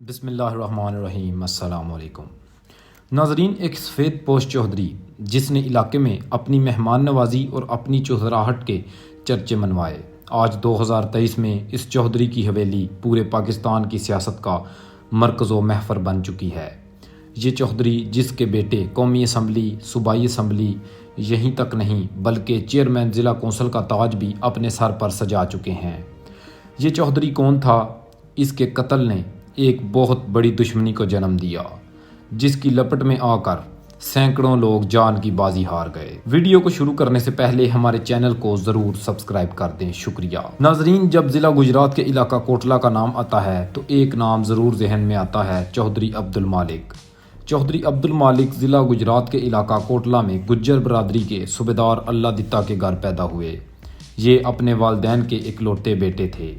بسم اللہ الرحمن الرحیم۔ السلام علیکم ناظرین، ایک سفید پوش چودھری جس نے علاقے میں اپنی مہمان نوازی اور اپنی چودھراہٹ کے چرچے منوائے، آج 2023 میں اس چودھری کی حویلی پورے پاکستان کی سیاست کا مرکز و محور بن چکی ہے۔ یہ چودھری جس کے بیٹے قومی اسمبلی، صوبائی اسمبلی یہیں تک نہیں بلکہ چیئرمین ضلع کونسل کا تاج بھی اپنے سر پر سجا چکے ہیں۔ یہ چودھری کون تھا؟ اس کے قتل نے ایک بہت بڑی دشمنی کو جنم دیا، جس کی لپٹ میں آ کر سینکڑوں لوگ جان کی بازی ہار گئے۔ ویڈیو کو شروع کرنے سے پہلے ہمارے چینل کو ضرور سبسکرائب کر دیں، شکریہ۔ ناظرین، جب ضلع گجرات کے علاقہ کوٹلہ کا نام آتا ہے تو ایک نام ضرور ذہن میں آتا ہے، چودھری عبدالمالک۔ چودھری عبدالمالک ضلع گجرات کے علاقہ کوٹلہ میں گجر برادری کے صوبیدار اللہ دتا کے گھر پیدا ہوئے۔ یہ اپنے والدین کے اکلوتے بیٹے تھے۔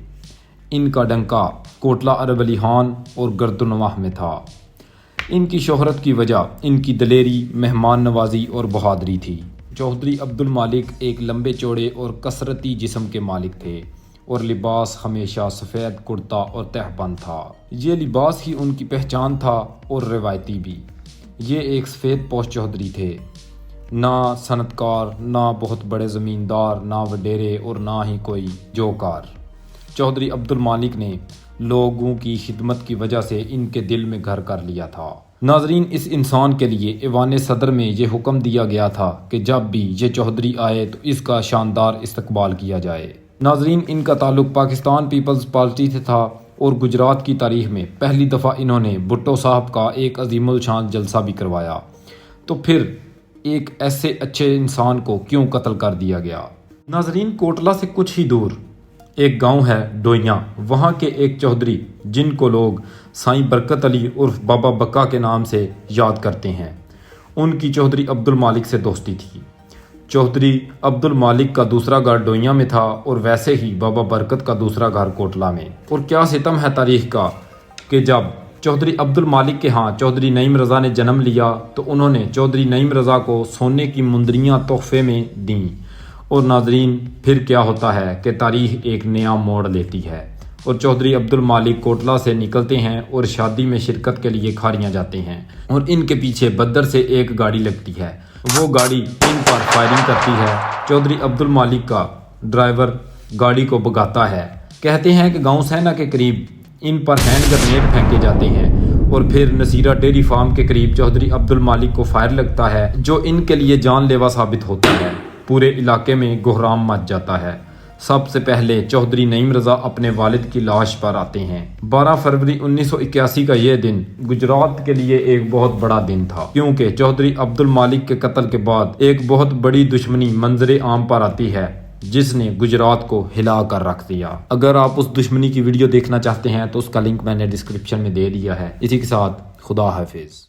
ان کا ڈنکا کوٹلہ عرب علی خان اور گردنواہ میں تھا۔ ان کی شہرت کی وجہ ان کی دلیری، مہمان نوازی اور بہادری تھی۔ چودھری عبدالمالک ایک لمبے چوڑے اور کثرتی جسم کے مالک تھے اور لباس ہمیشہ سفید کرتا اور تہبند تھا۔ یہ لباس ہی ان کی پہچان تھا اور روایتی بھی۔ یہ ایک سفید پوش چودھری تھے، نہ صنعتکار، نہ بہت بڑے زمیندار، نہ وڈیرے اور نہ ہی کوئی جوکار۔ چودھری عبدالمالک نے لوگوں کی خدمت کی وجہ سے ان کے دل میں گھر کر لیا تھا۔ ناظرین، اس انسان کے لیے ایوان صدر میں یہ حکم دیا گیا تھا کہ جب بھی یہ چودھری آئے تو اس کا شاندار استقبال کیا جائے۔ ناظرین، ان کا تعلق پاکستان پیپلز پارٹی سے تھا اور گجرات کی تاریخ میں پہلی دفعہ انہوں نے بھٹو صاحب کا ایک عظیم الشان جلسہ بھی کروایا، تو پھر ایک ایسے اچھے انسان کو کیوں قتل کر دیا گیا؟ ناظرین، کوٹلہ سے کچھ ہی دور ایک گاؤں ہے ڈوئیاں، وہاں کے ایک چودھری جن کو لوگ سائیں برکت علی عرف بابا بکا کے نام سے یاد کرتے ہیں، ان کی چودھری عبدالمالک سے دوستی تھی۔ چودھری عبدالمالک کا دوسرا گھر ڈوئیاں میں تھا اور ویسے ہی بابا برکت کا دوسرا گھر کوٹلہ میں۔ اور کیا ستم ہے تاریخ کا کہ جب چودھری عبدالمالک کے ہاں چودھری نعیم رضا نے جنم لیا تو انہوں نے چودھری نعیم رضا کو سونے کی مندریاں تحفے میں دیں۔ اور ناظرین، پھر کیا ہوتا ہے کہ تاریخ ایک نیا موڑ لیتی ہے اور چودھری عبدالمالک کوٹلہ سے نکلتے ہیں اور شادی میں شرکت کے لیے کھاریاں جاتے ہیں اور ان کے پیچھے بدر سے ایک گاڑی لگتی ہے، وہ گاڑی ان پر فائرنگ کرتی ہے۔ چودھری عبدالمالک کا ڈرائیور گاڑی کو بھگاتا ہے۔ کہتے ہیں کہ گاؤں سینا کے قریب ان پر ہینڈ گرنیڈ پھینکے جاتے ہیں اور پھر نصیرہ ڈیری فارم کے قریب چودھری عبدالمالک کو فائر لگتا ہے، جو ان کے لیے جان لیوا ثابت ہوتا ہے۔ پورے علاقے میں گہرام مچ جاتا ہے۔ سب سے پہلے چودھری نعیم رضا اپنے والد کی لاش پر آتے ہیں۔ 12 فروری 1981 کا یہ دن گجرات کے لیے ایک بہت بڑا دن تھا، کیونکہ چودھری عبدالمالک کے قتل کے بعد ایک بہت بڑی دشمنی منظر عام پر آتی ہے جس نے گجرات کو ہلا کر رکھ دیا۔ اگر آپ اس دشمنی کی ویڈیو دیکھنا چاہتے ہیں تو اس کا لنک میں نے ڈسکرپشن میں دے دیا ہے۔ اسی کے ساتھ خدا حافظ۔